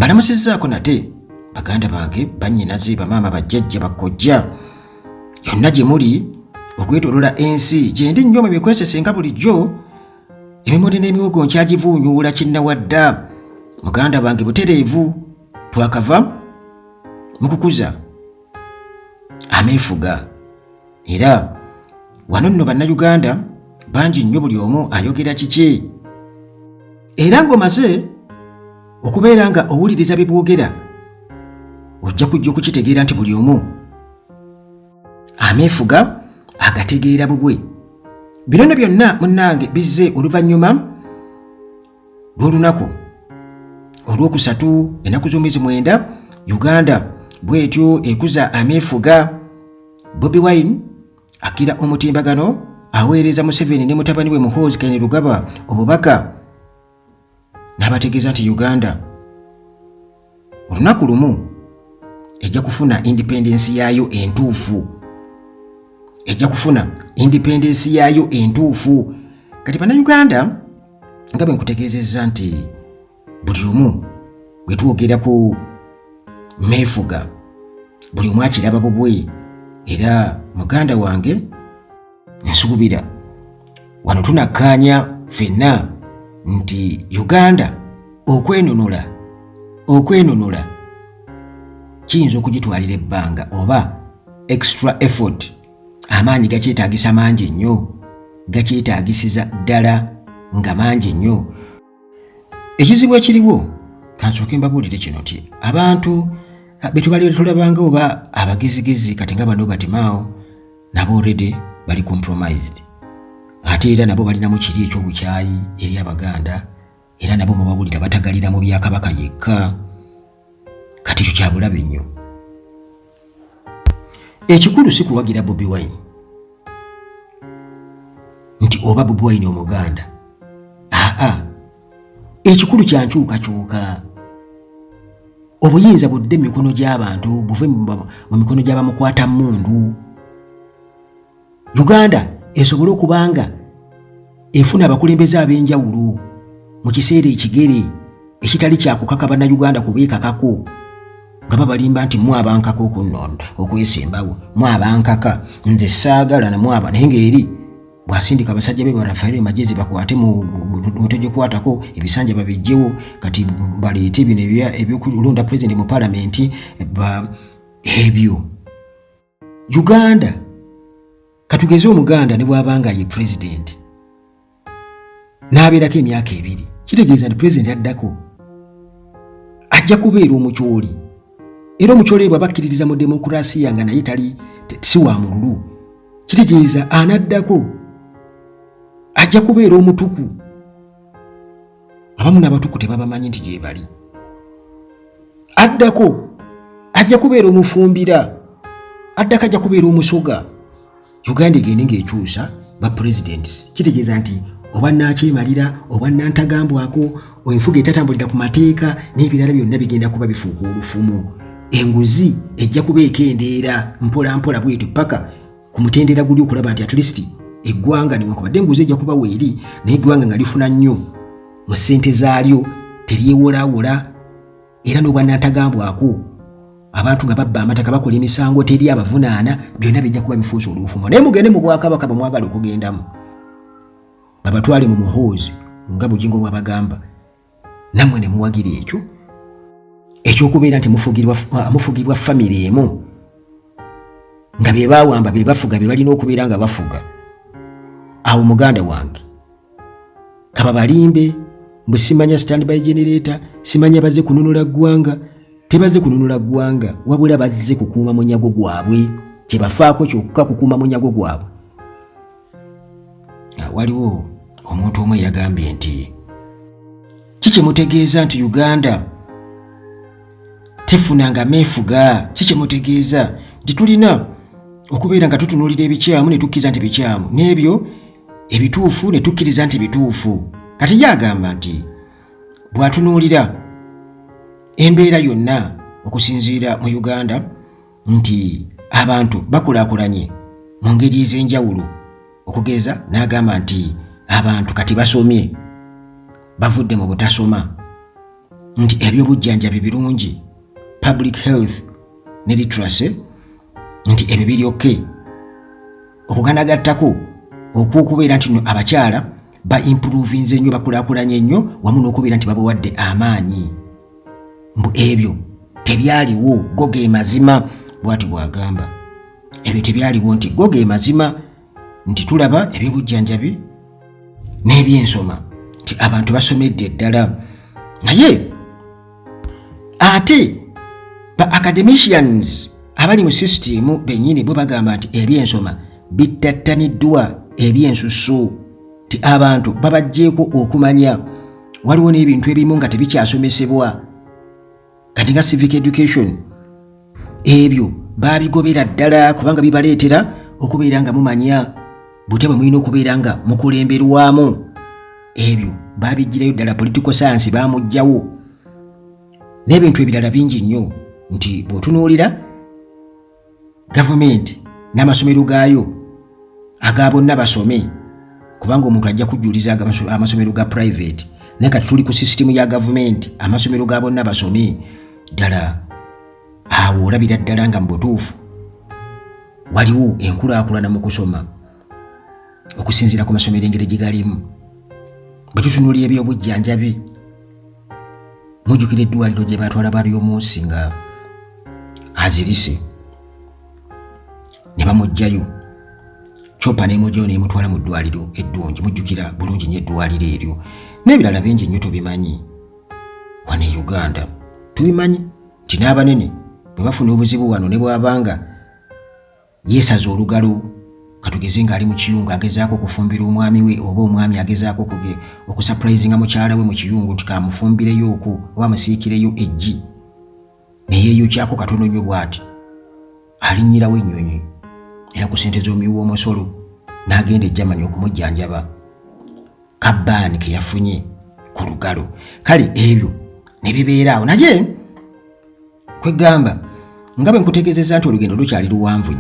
Mbalamusizzaako nate baganda bange bannyinaze bamaama bajjajja bakkojja yonna gye muli okwetoolola ensi gye ndi nnyo mu bikwesesenga bulijjo emimuli n'emiwogo nkyagivuunyuula kinnawadda muganda bange butereevu twakava mu kukuza ameefuga era wano nno bannayuganda bangi nnyo buli omu ayogera kiki era ng'omaze okubeera nga owuliriza bye boogera ojja kujja okukitegeera nti buli omu ameefuga agategeera bubwe bino byonna munnange bizze oluvannyuma lw'olunaku olwokusatu ennaku z'omwezi 9 Uganda bw'etyo ekuza ameefuga Bobi Wine akira omutimbagano aweereza Museveni ne mutabani we Muhoozi Kainerugaba obubaka n'abategeeza nti Uganda olunaku lumu ejja kufuna independence yaayo entuufu kati bannayuganda nga bwe nkutegeezezza nti buli omu bwe twogera ku meefuga buli omu akiraba bubwe era muganda wange nsuubira wano tunakkaanya ffenna nti Uganda okwenunula kiyinza okugitwalira ebbanga oba extra effort amaanyi gakyetaagisa mangi nnyo gakyetaagisiza ddala nga mangi nnyo ekizibu ekiriwo kansooke mbabuulire kino nti abantu betubalire tulabanga oba abagezigezi kati nga bano batimaawo nabo already bali compromised ate era nabo balinamu kiri ekyobukyayi eri abaganda era nabo mubawulira batagalira mu byakabaka yekka kati ekyo kyabulabe nnyo ekikulu si kuwagira Bobi Wine nti oba Bobi Wine omuganda ekikulu kyankyukakyuka obuyinza budde mu mikono gy'abantu buve mu mikono gy'abamukwata mundu Uganda esobole okubanga efuna abakulembeze ab'enjawulo mu kiseera ekigere ekitali kyakukaka bannayuganda kubeekakako nga babalimba nti mwabankaka okunonda okwesembawo mwabankaka nze saagala namwaba naye ng'eri bw'asindika abasajja be barafaire magezi bakwate mu togikwatako ebisanja babijjewo kati baleete bino ebyokulonda pulezidenti mu paalamenti ebyo Uganda katugeze omuganda ne bw'abanga ye pulezidenti n'abeerako emyaka 2 kitegeeza nti pulezidenti addako ajja kubeera omukyoli era omukyoli bwe bakkiririza mu demokurasiya nga naye si wa mululu kitegeeza anaddako ajja kubeera omutuku abamu n'abatuku tebabamanyi nti gye bali addako ajja kubeera omufumbira addako ajja kubeera omusoga Uganda egende ng'ekyusa ba presidents kitegeeza nti oba nakyemalira oba nantagambwako enfuga etatambulira ku mateeka n'ebirala byonna bigenda kuba bifuuka olufumu enguzi ejja kuba ekendeera mpola mpola bwetyo paka ku mutendera guli okulaba nti at least eggwanga newankubadde enguzi ejja kuba weeri naye eggwanga nga lifuna nnyo mu ssente zaalyo teryewolawola era n'oba nantagambwako abantu nga babba amataka bakola emisango teri abavunaana byonna bijja kuba bifuusa olufumu naye mugende mu bwakabaka bamwagala okugendamu babatwale mu Muhoozi nga bujingo bwabagamba nammwe ne muwagira ekyo ekyokubeera nti mufugibwa famire emu nga be baawamba be bafuga be balina okubeera nga bafuga awo muganda wange kaba balimbe mbu simanya standby generator simanya bazze kununula ggwanga tebaze kununula ggwanga wabula bazze kukuuma munyago gwabwe kyebafaako kyokka kukuuma munyago gwabwe waliwo omuntu omu yagambye nti kikyemutegeeza nti Uganda tefunanga meefuga kikyemutegeeza nti tulina okubeera nga tutunuulira ebikyamu ne tukkiriza nti bikyamu n'ebyo ebituufu ne tukkiriza nti bituufu kati yagamba nti bw'atunuulira embeera yonna okusinziira mu Uganda nti abantu bakulaakulanye mu ngeri ez'enjawulo okugeza n'agamba nti abantu kati basomye bavudde mu butasoma nti ebyobujjanjabi birungi, public health ne literacy, nti ebyo biri okay. Okuganagattako okubeera nti no abakyala ba improvinze nnyo bakulaakulanye nnyo wamu n'okubeera nti babawadde amaanyi. Mbu ebyo tebyaliwo, go ge mazima, bw'ati bw'agamba. Ebyo tebyaliwo nti go ge mazima, nti tulaba ebyobujjanjabi n'ebyensoma nti abantu basomedde ddala. Naye ate ba academicians abali mu system bennyini bo bagamba nti ebyensoma bittattaniddwa ebyensusso, nti abantu babagjeeko okumanya. Waliwo n'ebintu ebimu nga tebikyasomesebwa kati nga civic education, ebyo babigobera ddala kubanga bibaleetera okubeera nga mumanya bute bwe mulina okubeera nga mukulemberwamu. Ebyo babigirayo ddala, political science bamugjawo n'ebintu ebirala bingi nnyo. Nti bw'otunuulira gavumenti n'amasomero gaayo aga bonna basome, kubanga omuntu ajja kujjuliza amasomero ga private, naye kati tuli ku sisitemu ya gavumenti, amasomero ga bonna basome ddala. Awo olabira ddala nga mu butuufu waliwo enkulaakulana mu kusoma okusinziira ku masomero engeri gye galimu. Bwe tutunuulira ebyobujjanjabi, mujjukira eddwaliro gye baatwala bali omunsi nga azirise ne bamuggyayo, Chopper n'emugyayo n'emutwala mu ddwaliro eddungi. Mujjukira bulungi nnyo eddwaliro eryo, n'ebirala bingi nnyo tubimanyi. Wano e Uganda tubimanyi nti n'abanene bwe bafuna obuzibu wano ne bw'abanga yeesaza olugalo, katugeze ng'ali mu kiyungu agezaako okufumbira omwami we, oba omwami agezaako okusapurayizinga mukyala we mu kiyungu nti kamufumbireyo okwo oba amusiikireyo eggi, ne yeeyokyako katono nnyo bw'ati, alinnyirawo ennyonyi era ku ssente z'omuwi w'omusolo n'agenda e Germany okumujjanjaba kabbaani ke yafunye ku lugalo. Kale ebyo ne bibeera awo. Naye kwegamba nga bwe nkutegeezezza nti olugendo lukyali luwanvu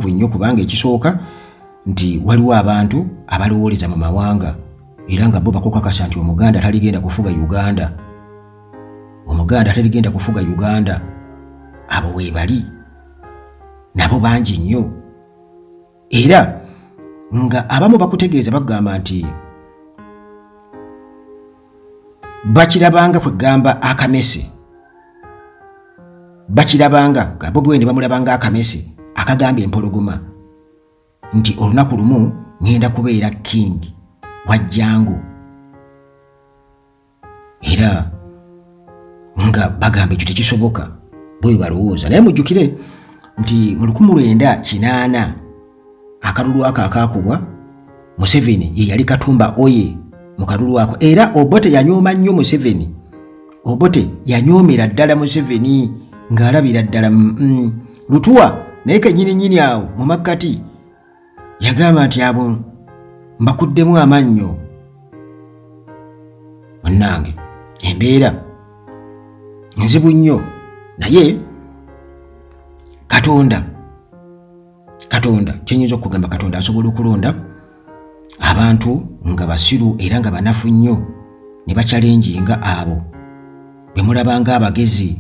nnyo, kubanga ekisooka nti waliwo abantu abalowooleza mu mawanga era nga bo bakukakasa nti Omuganda taligenda kufuga Uganda. Abo weebali nabo bangi nnyo, era nga abamu bakutegeeza bagamba nti bakirabanga kwegamba akamese, bakirabanga abo bwende bamulabanga akamese akagambye empologoma nti olunaku lumu ngenda kubeera king wa Jango, era nga bagamba ekyo tekisoboka bwe balowooza. Naye mujjukire nti mu 1980 akalulu ako akaakubwa Museveni ye yali Katumba Oye mu kalulu ako, era Obote yanyooma nnyo Museveni. Obote yanyoomera ddala Museveni ng'alabira ddala Lutuwa naye kennyini awo mu makkati yagamba nti abo mbakuddemu amannyo. Munnange embeera nzibu nnyo, naye Katonda kyenyinza okugamba, Katonda asobola okulonda abantu nga basiru era nga banafu nnyo ne bakyalenjinga abo be mulabanga abagezi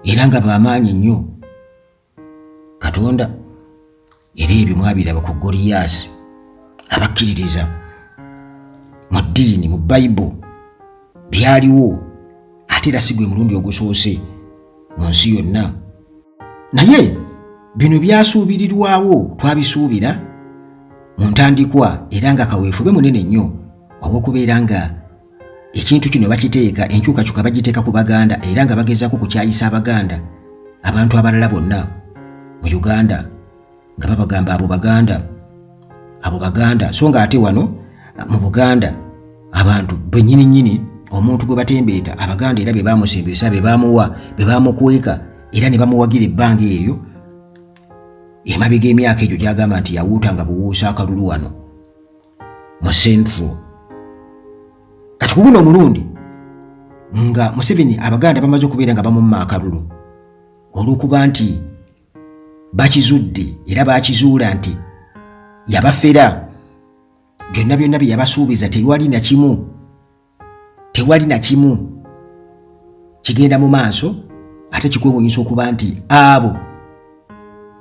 era nga bamaanyi nnyo. Katonda era ebyo mwabiraba ku Goliath, abakkiririza mu ddiini mu Bayibuli byaliwo ate era si gwe mulundi ogusoose mu nsi yonna. Naye bino byasuubirirwawo, twabisuubira mu ntandikwa era nga kaweefube munene nnyo olw'okubeera nga ekintu kino bakiteeka, enkyukakyuka bagiteeka ku Baganda era nga bagezaako kukyayisa Abaganda, abantu abalala bonna mu Uganda nga babagamba abo Baganda, so nga ate wano mu Buganda abantu bennyini omuntu gwe batembeeta Abaganda era be baamusembesa, be baamuwa, be baamukweka era ne bamuwagira ebbanga eryo emabega emyaka egyo gyagamba nti yawuuta nga buwuusa akalulu wano mu Central. Kati ku guno omulundi nga Museveni Abaganda bamaze okubeera nga bamumma akalulu olw'okuba nti bakizudde era bakizuula nti yabafera byonna bye yabasuubiza tewali na kimu tewali na kimu kigenda mu maaso ate kikwewuunyisa okuba nti abo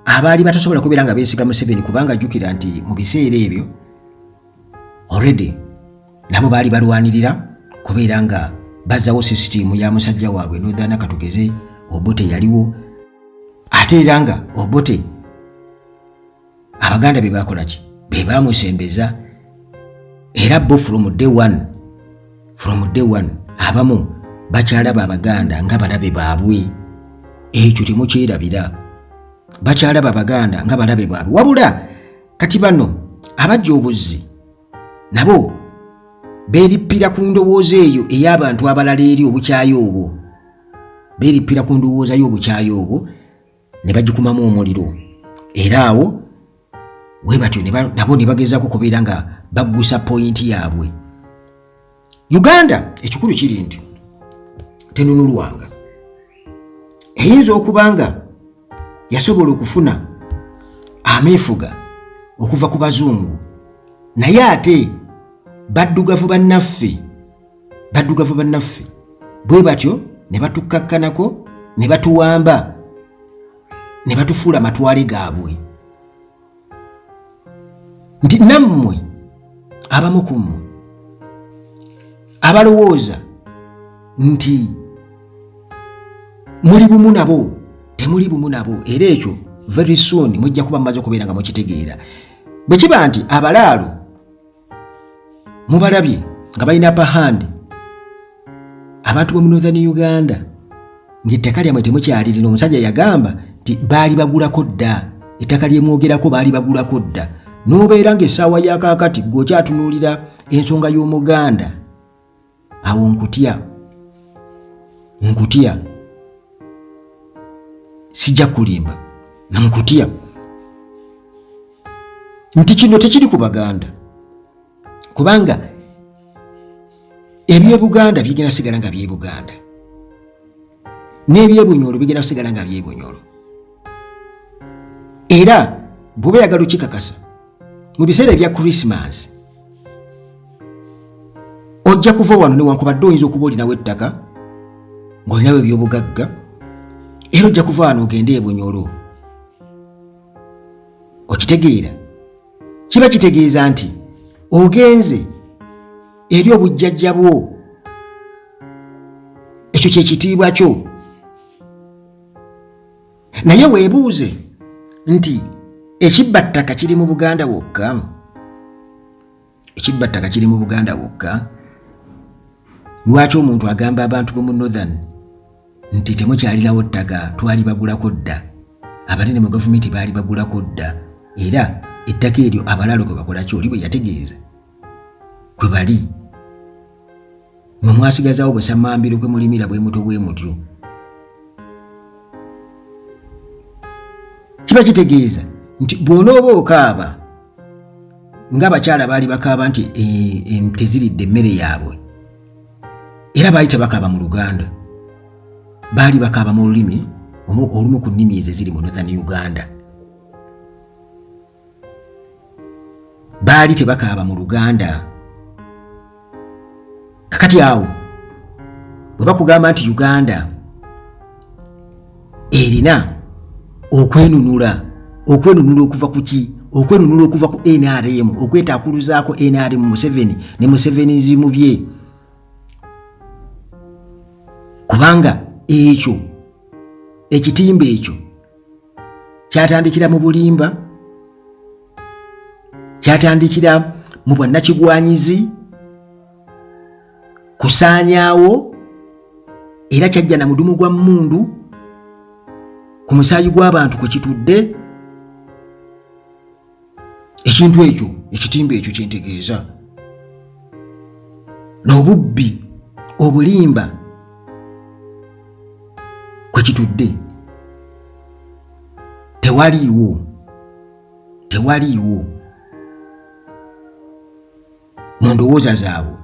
abaali batasobola kubeera nga beesiga Museveni, kubanga jjukira nti mu biseera ebyo already nabo baali balwanirira kubeera nga bazzawo sisitimu ya musajja waabwe Northern katugeze Obote yaliwo, ate era nga Obote Abaganda be bakola ki? Be baamusembeza, era bo from day one abamu bakyalaba Abaganda nga balabe baabwe. Ekyo temukyerabira, bakyalaba Abaganda nga balabe baabwe. Wabula kati bano abajja obuzzi nabo beerippira ku ndowooza eyo ey'abantu abalala eri obukyayi obwo, beerippira ku ndowooza y'obukyayi obwo ne bagikumamu omuliro, era awo we batyo nabo ne bagezaako kubeera nga baggusa pointi yaabwe. Uganda ekikulu kiri nti tenunulwanga, eyinza okuba nga yasobola okufuna ameefuga okuva ku bazungu, naye ate baddugavu bannaffe bwe batyo ne batukkakkanako ne batuwamba ne batufuula matwale gaabwe. Nti nammwe abamu ku mmwe abalowooza nti muli bumu nabo, temuli bumu nabo, era ekyo very soon mujja kuba mumaze okubeera nga mukitegeera. Bwe kiba nti abalaalo mubalabye nga balina upper hand, abantu bo mu Northern Uganda ng'ettaka lyammwe temukyalirina. Omusajja yagamba nti baali bagulako dda, ettaka lyemwogerako baali bagulako dda, n'obeera ng'essaawa ya kaakati gw'okyatunuulira ensonga y'Omuganda, awo nkutya sijja kulimba nkutya nti kino tekiri ku Baganda, kubanga eby'Ebuganda bigenda sigala nga by'Ebuganda, n'ebyebunyolo bigenda kusigala nga byebunyolo. Era bw'oba oyagala okikakasa mu biseera ebya Christmas ojja kuva wano newankubadde oyinza okuba olinawo ettaka ng'olinawo ebyobugagga, era ojja kuva wano ogende ebunyolo. Okitegeera? Kiba kitegeeza nti ogenze eri obujjajja bwo, ekyo kyekitiibwa kyo. Naye weebuuze nti ekibbattaka kiri mu Buganda wokka? Ekibbattaka kiri mu Buganda wokka? Lwaki omuntu agamba abantu b'omu Northern nti temukyalinawo ttaka, twali bagulako dda, abanene mu gavumenti baali bagulako dda, era ettaka eryo abalaalo kwe bakola ki? Oli bwe yategeeza kwe bali, mwe mwasigazaawo busamambiro kwe mulimira bwe muto bwe mutyo. Kiba kitegeeza nti bw'onooba okaaba ng'abakyala baali bakaaba nti ente ziridde emmere yaabwe, era baali tebakaaba mu Luganda, baali bakaaba mu lulimi olumu ku nnimi ezo eziri mu Northern Uganda. Baali tebakaaba mu Luganda. Kakati awo bwe bakugamba nti Uganda erina okwenunula okuva ku ki? Okwenunula okuva ku NRM, okwetaakuluzaako NRM Museveni ne Musevenizi mu bye, kubanga ekyo ekitimba ekyo kyatandikira mu bulimba, kyatandikira mu bwannakigwanyizi, kusaanyaawo, era kyajja na mudumu gwa mmundu ku musaayi gw'abantu kwe kitudde. Ekintu ekyo, ekitimba ekyo kyentegeeza n'obubbi, obulimba kwe kitudde. Tewaliiwo mu ndowooza zaabwe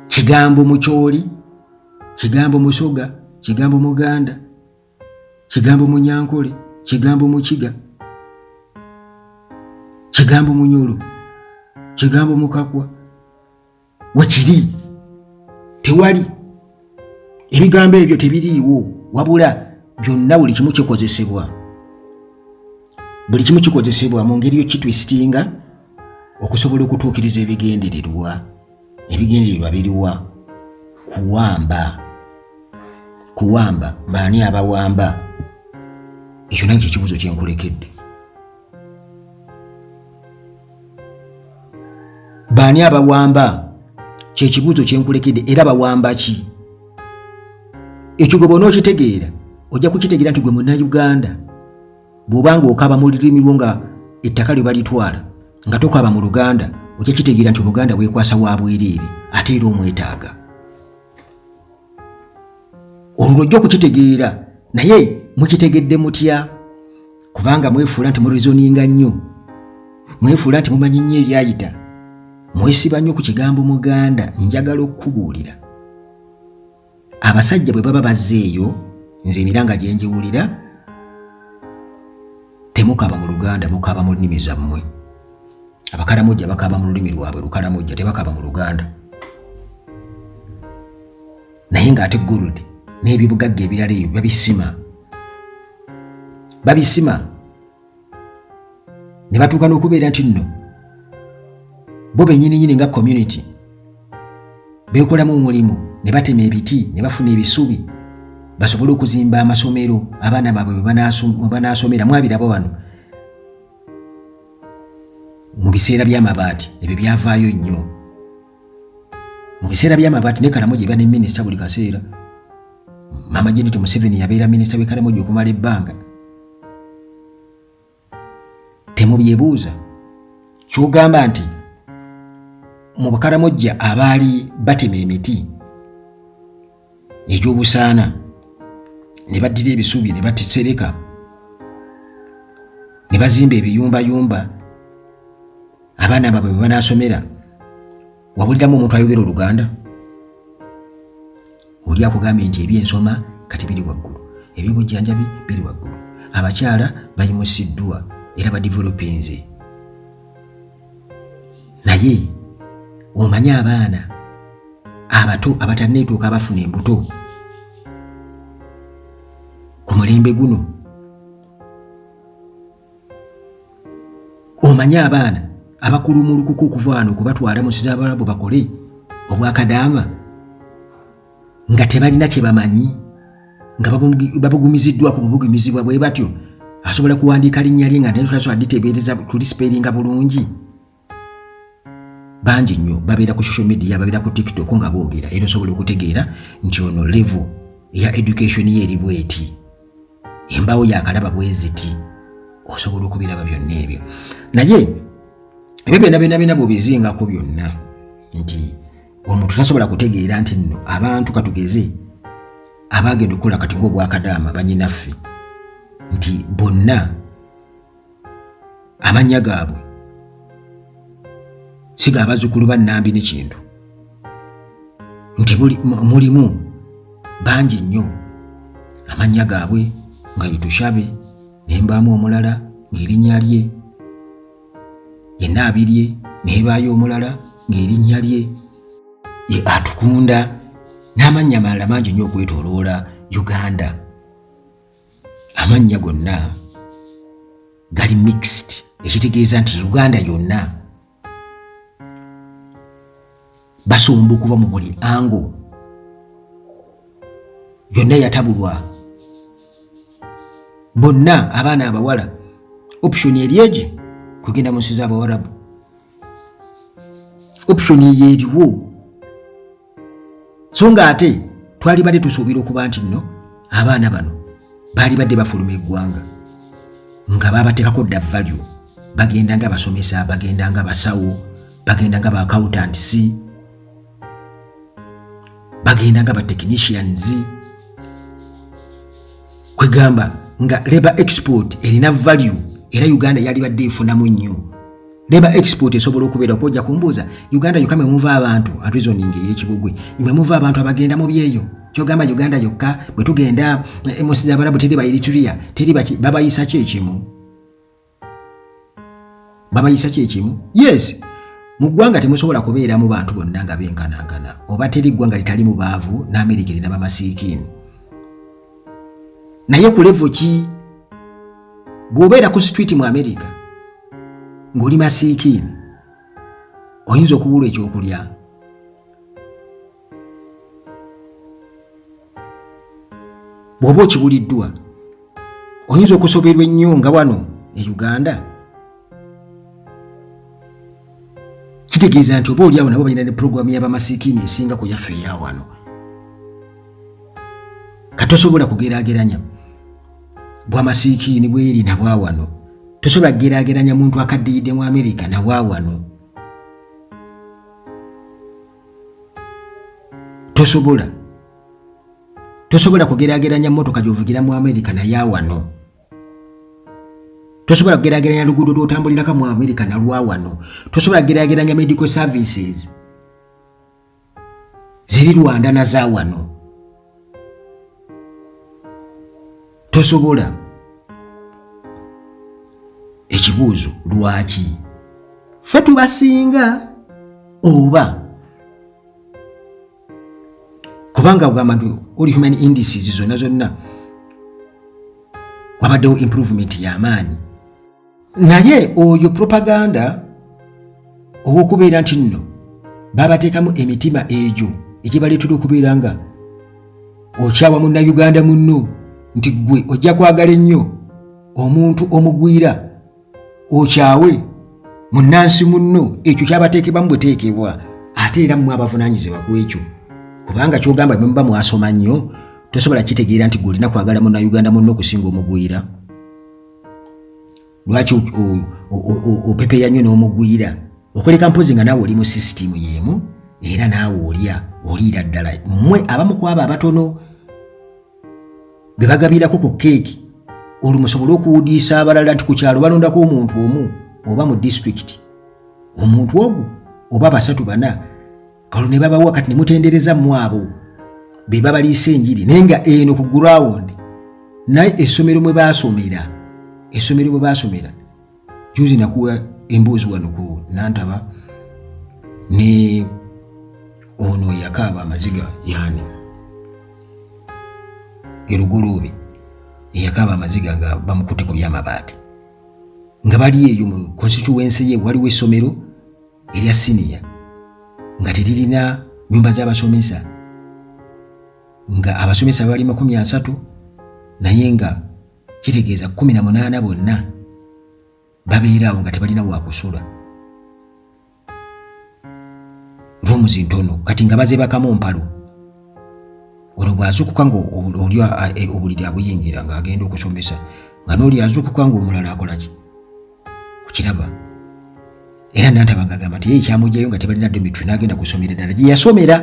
kigambo Mukyoli, kigambo Musoga, kigambo Muganda, kigambo Munyankole, kigambo Mukiga, kigambo Munyoro, kigambo Mukakwa, wekiri tewali ebigambo ebyo tebiriiwo wabula byonna buli kimu kikozesebwa mu ngeri yo kitwistinga okusobola okutuukiriza ebigendererwa biriwa kuwamba baani abawamba ekyo nange ekibuzo kyenkulekedde baani abawamba kyekibuzo kyenkulekedde era bawamba ki ekyo gwe bona okitegeera ojja kukitegeera nti gwe Munnayuganda bw'obanga okaba mu lulimi lwo nga ettaka lye balitwala nga tokaba mu Luganda ojja kitegeera nti Omuganda weekwasa wa bwereere ate era omwetaaga olwo ojja okukitegeera naye mukitegedde mutya kubanga mwefuula nti murezoninga nnyo mwefuula nti mumanyi nnyo ebyayita mwesiba nnyo ku kigambo Muganda njagala okukubuulira abasajja bwe baba bazzeeyo nze emiranga gye njiwulira temukaba mu Luganda mukaba mu nnimi zammwe abakalamojja bakaba mu lulimi lwabwe Lukalamojja tebakaba mu Luganda naye ng'ate gold n'ebibugagga ebirala ebyo babisima ne batuuka n'okubeera nti nno bo bennyini nga community beekolamu omulimu ne batema ebiti ne bafuna ebisubi basobole okuzimba amasomero abaana baabwe mwe banaasomera mwabirabo bano mu biseera by'amabaati ebyo byavaayo nnyo mu biseera by'amabaati ne Karamoja eba ne minisita buli kaseera Mama Janet Museveni yabeera minisita w'e Karamoja okumala ebbanga temubyebuuza kyogamba nti mu Bakaramojja abaali batema emiti egy'obusaana ne baddira ebisubi ne batisereka ne bazimba ebiyumbayumba abaana baabwe bwe banaasomera wabuliramu omuntu ayogera Oluganda oli akugambye nti ebyensoma kati biri waggulu ebyobujjanjabi biri waggulu abakyala bayimusiddwa era badevelopinze naye omanyi abaana abato abatanneetuuka abafuna embuto ku mulembe guno omanyi abaana abakulumulukuka okuva wano okubatwala mu nsi z'Abarabu bakole obwakadaama nga tebalina kye bamanyi nga babugumiziddwako mu bugumizibwa bwe batyo asobola kuwandiika linnya lye nga naye tulasobola diteebereza tulisiperinga bulungi bangi nnyo babeera ku social media babeera ku TikTok nga boogera era osobola okutegeera nti ono level eya education ye eri bweti embaawo yakalaba bweziti osobola okubiraba byonna ebyo naye ebyo byonna bw'obizingako byonna nti omuntu tasobola kutegeera nti nno abantu katugeze abagenda okukola kati ng'obwakadaama bannyinaffe nti bonna amannya gaabwe siga abazzukulu ba Nambi ne Kintu nti mulimu bangi nnyo amannya gaabwe nga Yetushabe nembaamu omulala ng'erinnya lye ye Naabirye nebaayo omulala ng'erinnya lye ye Atukunda n'amannya amalala mangi nnyo okwetooloola Uganda amannya gonna gali mixed ekitegeeza nti Uganda yonna basumba okuva mu buli ango yonna yatabulwa bonna abaana abawala option eryeje kugenda mu nsi z'Abawarabu option yeeriwo so nga ate twali badde tusuubira okuba nti nno abaana bano baali badde bafuluma eggwanga nga baabateekako dda value bagenda nga basomesa bagenda nga basawo bagenda nga ba-accountants bagenda nga ba-technicians kwegamba nga labor export erina value era Uganda yali badde efunamu nnyo labor export esobola okubeera okujja kumbuuza Uganda yokka mwe muva abantu reasoning ey'ekibugwe mwe muva abantu abagenda mu byeyo kyogamba Uganda yokka bwe tugenda mu nsi z'Abarabu teri ba Eritrea teri babayisa ki ekimu yes mu ggwanga temusobola kubeera mu bantu bonna nga benkanankana oba teri ggwanga litali mu baavu n'Amerika erina bamasiikiini. Naye ku levo ki bw'obeera ku street mu Amerika ng'oli masiikiini oyinza okubulwa ekyokulya. Bw'oba okibuliddwa oyinza okusoberwa ennyo nga wano e Uganda. Kitegeeza nti oba oliawo nabo balina ne puroguramu y'abamasiikiini esinga ku yaffe eya wano. Katosobola kugeraageranya bw'amasiikiini bweri na bwa wano. Tosobola kugeraageranya muntu akaddiyidde mu Amerika na bwa wano. Tosobola kugeraageranya mmotoka gy'ovugira mu Amerika na ya wano. Tosobola kugeraageranya luguudo lw'otambulirako mu Amerika na lwa wano. Tosobola kugeraageranya medical services ziri Rwanda na za wano. Tosobola. Ekibuuzo lwaki? Ffe tubasinga oba kubanga ogamba nti oli human indices zonna wabaddewo improvement y'amaanyi. Naye oyo propaganda ow'okubeera nti nno babateekamu emitima egyo egibaleetera okubeera nga okyawa munnayuganda munno nti gwe ojja kwagala ennyo omuntu omugwira okyawe munnansi munno, ekyo kyabateekebwamu buteekebwa ate era mmwe abavunaanyizibwa ku ekyo. Kubanga kyogamba bwe muba mwasoma nnyo tosobola kitegeera nti gw'olina kwagala munnayuganda munno okusinga omugwira. Lwaki opepeya nnyo n'omugwira okuleka mpozi nga naawe oli mu sisitimu y'emu era naawe oliira ddala. Mmwe abamu ku abo abatono be bagabirako ku keeki olwo musobole okuwudiisa abalala nti ku kyalo balondako omuntu omu oba mu disitulikiti omuntu ogwo oba 3-4 kalo ne babawa kati ne mutendereza mu abo be babaliisa enjiri. Naye nga eno ku gurawundi naye essomero mwe baasomera juzi nakuwa emboozi wano ku Nantaba ne ono yakaaba amaziga yani erugulubi eyakaaba amaziga nga bamukutte ku byamabaati nga bali eyo mu constituency ye waliwo essomero erya senior nga teririna nyumba z'abasomesa nga abasomesa bali 30 naye nga kitegeeza 18 bonna babeerawo nga tebalina wakusula. Rooms ntono kati nga bazebakamu mpalo. Olwo bw'azuukuka ng'oli obuliri abuyingira ng'agenda okusomesa nga n'oli azuukuka ng'omulala akola ki kukiraba. Era Nantaba ng'agamba nti ye ekyamugyayo nga tebalina dormitory n'agenda kusomera ddala gye yasomera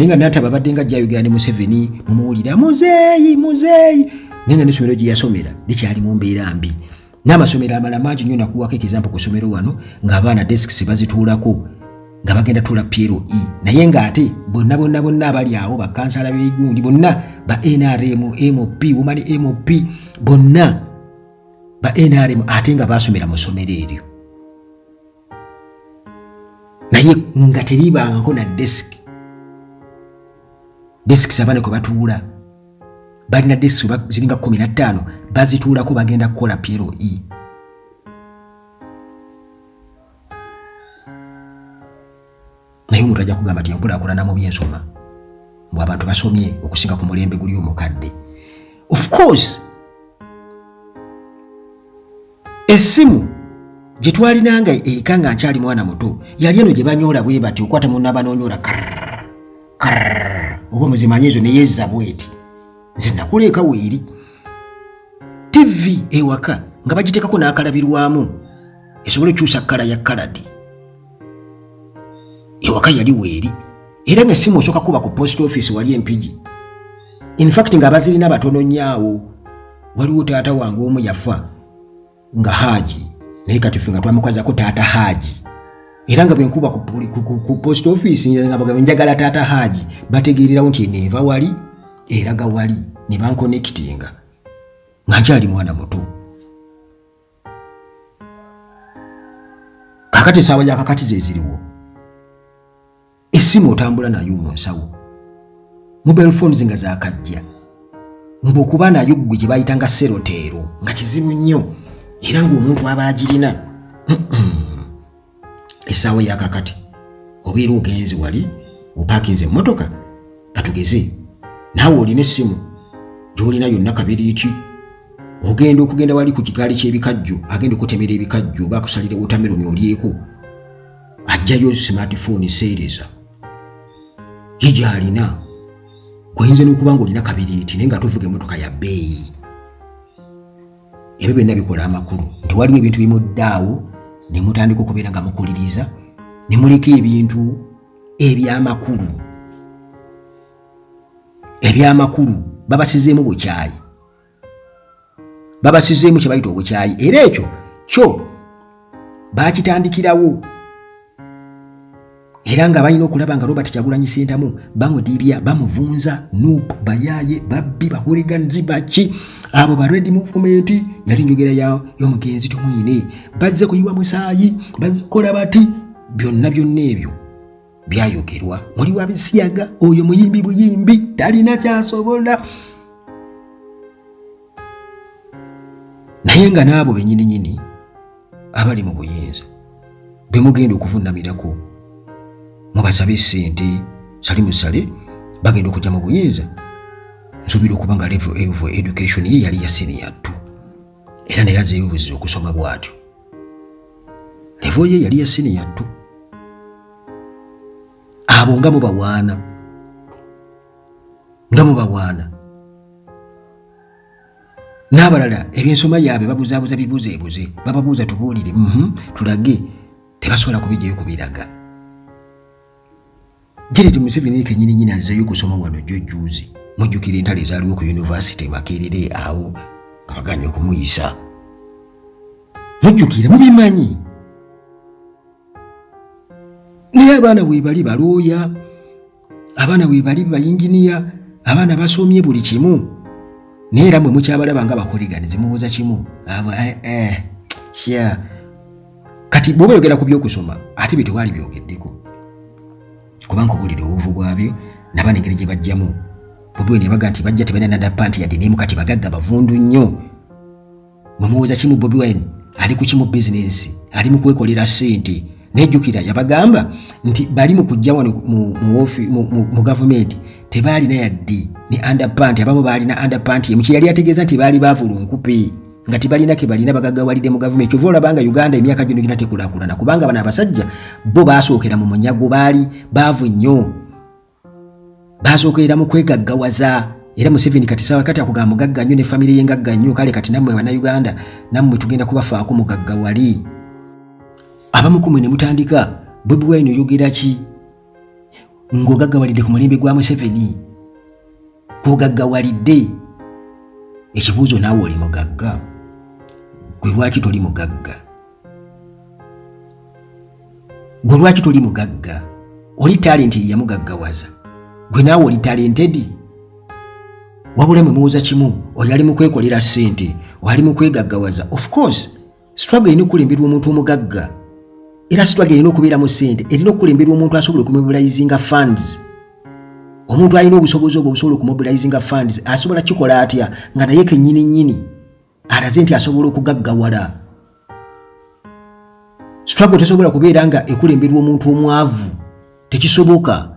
nga Nantaba abadde nga ajja Uganda Museveni mumuwulira muzeeyi naye nga n'essomero gye yasomera likyali mu mbeera mbi. N'amasomero amalala mangi nnyo nakuwako ekizampo ku ssomero wano ng'abaana desks bazituulako nga bagenda tuula PLE naye ng'ate bonna abali awo bakansala b'egundi bonna ba NRM MOP Women MOP bonna ba NRM ate nga baasomera mu ssomero eryo naye nga teribangako na desks abaana kwe batuula balina desks ziringa 15 bazituulako bagenda kukola PLE. Naye omuntu ajja kugamba nti enkulaakulana mu byensoma mbw abantu basomye okusinga ku mulembe guli omukadde. Of course essimu gye twalinanga eka nga nkyali mwana muto yali eno gye banyoola bwe bati okwata munna banoonyoola oba muzimanye ezo ne yezza bweti. Nze nakuleeka weeri TV ewaka nga bagiteekako n'akalabirwamu esobole okyusa kkala ya kaladi ewaka yali weeri era ng'essimu osooka kuba ku post office wali Empigi. In fact nga bazirina batono nnyo. Waliwo taata wange omu yafa nga Haji naye kati ffe nga twamukwazako taata Haji era nga bwe nkuba ku post office nga bagamba njagala taata Haji bategeererawo nti neeva wali eraga wali ne bankonekitinga nga nkyali mwana muto. kakati essaawa ya kakati ze ziriwo. Essimu otambula nayo mu nsawo, mobile phones nga zaakajja, mb'okuba nayo gwe gye bayitanga seroteero nga kizibu nnyo era ng'omuntu aba agirina. Essaawa ya kakati obeera ogenze wali opaakinze emmotoka katugeze naawe olina essimu gy'olina yonna kabiriiti, okugenda wali ku kigaali ky'ebikajjo agenda okutemera ebikajjo oba akusalira wotameroni olyeko, ajjayo smartphone seereza ye gy'alina. Oyinza n'okuba ng'olina kabiriiti naye nga tovuga emmotoka ya bbeeyi. Ebyo byonna bikola amakulu nti waliwo ebintu bimuddaawo ne mutandika okubeera nga mukuliriza ne muleka ebintu eby'amakulu. Eby'amakulu babasizeemu bukyayi, babasizeemu kye bayita obukyayi, era ekyo kyo baakitandikirawo era nga balina okulaba nga Robert Kyagulanyi Ssentamu bamudibya, bamuvunza, Nuupu, bayaaye, babbi, bahuriganizi, baki abo ba Red Movement yali njogera y'omugenzi tumwine, bazze kuyiwa musaayi, bazze kukola bati. Byonna ebyo byayogerwa. Muliwo abesiyaga, oyo muyimbi buyimbi talina kyasobola. Naye nga n'abo bennyini abali mu buyinza bemugenda okuvunamirako mubasabe ssente sali musale bagenda okujja mu buyinza. Nsuubira okuba nga level of education ye yali ya senior 2 era naye azeeyo obuzira okusoma bw'atyo. Level ye yali ya senior 2. Abo nga mubawaana n'abalala ebyensoma yaabwe babuzaabuza bibuzeebuze, bababuuza tubuulire, tulage, tebasobola kubijjayo kubiraga. Janet Museveni kennyini azzeeyo okusoma wano jjujjuuzi, mujjukira entalo ezaaliwo ku University Makerere awo kabaganya okumuyisa, mujjukira mubimanyi. Naye abaana bwe bali balooya, abaana bwe bali bayinginiya, abaana basomye buli kimu. Naye era mwe mukyabalaba nga bakoliganizi mubuuza kimu kati bw'oba oyogera ku by'okusoma ate bye tewaali byogeddeko kubanga obulira obuvu bwabyo naba n'engeri gye bajjamu. Bobi Wine yabaga nti bajja tebalina nadapanti yadde neemu kati bagagga bavundu nnyo. Mumubuuza kimu Bobi Wine ali ku kimu bizinensi, ali mu kwekolera ssente. Nejjukira yabagamba nti bali mu kujja wano mu gavumenti tebaalina yadde ne underpant, abamu baalina underpant emu, kye yali ategeeza nti baali baavulunkupe nga tebalina ke balina bagaggawalidde mu gavumenti. Kyova olabanga Uganda emyaka gino gina tekulaakulana kubanga bano abasajja bo baasookera mu munyago, baali baavu nnyo, baasookera mu kwegaggawaza. Era Museveni kati sawa kati akugamba mugagga nnyo ne famire ye ngagga nnyo, kale kati nammwe bannayuganda nammwe tugenda kubafaako mugaggawali. Abamu kumwe ne mutandika Bobi Wine oyogera ki ng'ogaggawalidde ku mulembe gwa Museveni, kw'ogaggawalidde. Ekibuuzo naawe oli mugagga, gwe lwaki toli mugagga? Gwe lwaki toli mugagga? Oli talenti yamugaggawaza, gwe naawe oli talented? Wabula mwe muwuza kimu, oyo ali mu kwekolera ssente, oli mu kwegaggawaza. Of course struggle erina okulemberwa omuntu omugagga, era struggle erina okubeera mu ssente, erina okulemberwa omuntu asobola okumobilizinga funds. Omuntu alina obusobozi obwo obusobola okumobilizinga funds asobola kikola atya nga naye kennyini alaze nti asobola okugaggawala. Struggle tesobola kubeera nga ekulemberwa omuntu omwavu, tekisoboka.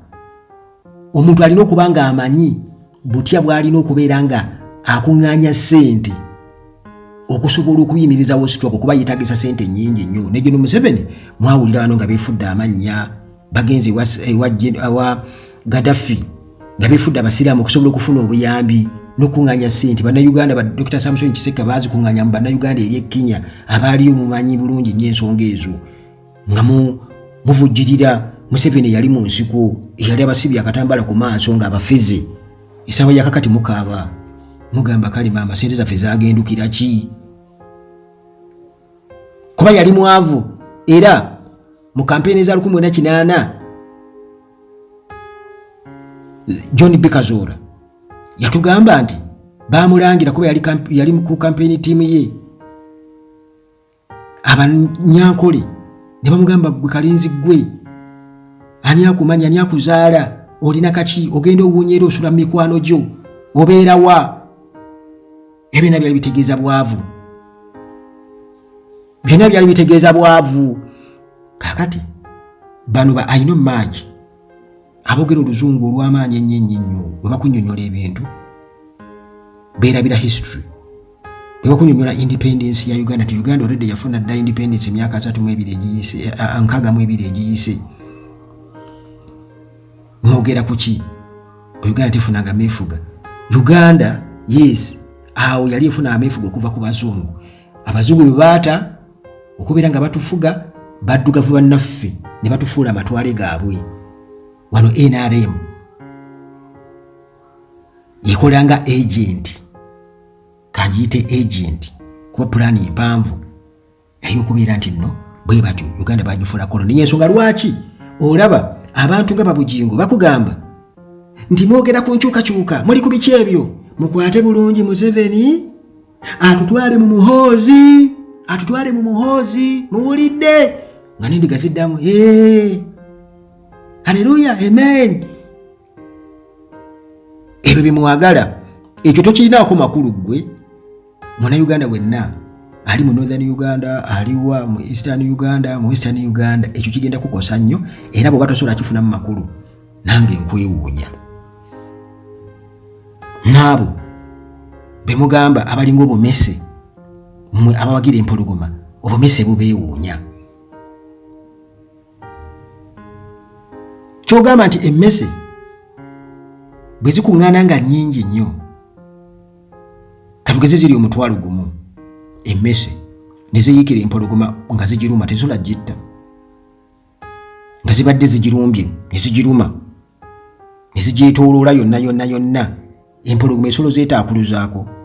Omuntu alina okuba nga amanyi butya bw'alina okubeera nga akuŋŋaanya ssente okusobola okuyimirizawo struggle kuba yeetagisa ssente nnyingi nnyo. Ne Gen. Museveni mwawulira wano nga beefudde amannya, bagenze ewa Gaddafi nga beefudde abasiraamu okusobola okufuna obuyambi n'okuŋŋaanya ssente. Bannayuganda ba Dr. Samson Kisekka baazikuŋŋaanya mu bannayuganda eri e Kenya abaaliyo mumanyi bulungi nnyo ensonga ezo nga muvujjirira. Museveni yali mu nsiko, yali abasibye akatambala ku maaso nga abafeze. Essaawa ya kakati mukaaba mugamba kale maama ssente zaffe zaagendukira ki? Kuba yali mwavu. Era mu kampeyini za 1980 John Bikazora yatugamba nti baamulangira kuba yali ku kampeyini tiimu ye Abanyankole ne bamugamba gwe kalinzi gwe ani akumanya ani akuzaala olina kaki ogenda owunyera osula mu mikwano gyo obeera wa ebyo byali bitegeeza bwavu byonna byali bitegeeza bwavu kakati bano ba I know much abogera oluzungu olw'amaanyi ennyo bwe bakunnyonnyola ebintu beerabira history bwe bakunnyonnyola independence ya Uganda nti Uganda already yafuna dda independence emyaka 32 egiyise 62 egiyise mwogera ku ki Uganda tefunanga meefuga Uganda yes awo yali efuna ameefuga okuva ku bazungu abazungu bwe baata okubeera nga batufuga baddugavu bannaffe ne batufuula amatwale gaabwe wano NRM yekolanga agent kanjiyite agent kuba pulaani empanvu ey'okubeera nti nno bwe batyo Uganda bagifuula koloni y'ensonga lwaki olaba abantu nga babujingo bakugamba nti mwogera ku nkyukakyuka muli ku biki ebyo mukwate bulungi Museveni atutwale mu muhoozi muwulidde nga n'endiga ziddamu haleluya amen ebyo bimwagala ekyo tokirinaako makulu gwe Munnayuganda wenna ali mu Northern Uganda aliwa mu Eastern Uganda mu Western Uganda ekyo kigenda kukosa nnyo era bw'oba tosobola kifunamu makulu nange nkwewuunya naabo bemugamba abalinga obumese mmwe abawagira empologoma obumese bubeewuunya kyogamba nti emmese bwe zikuŋŋaana nga nnyingi nnyo katugeze ziri omutwalo gumu emmese ne ziyiikira empologoma nga zigiruma tezisobola gitta nga zibadde zigirumbye ne zigiruma ne zigyetooloola yonna empologoma esolo zeetaakuluzaako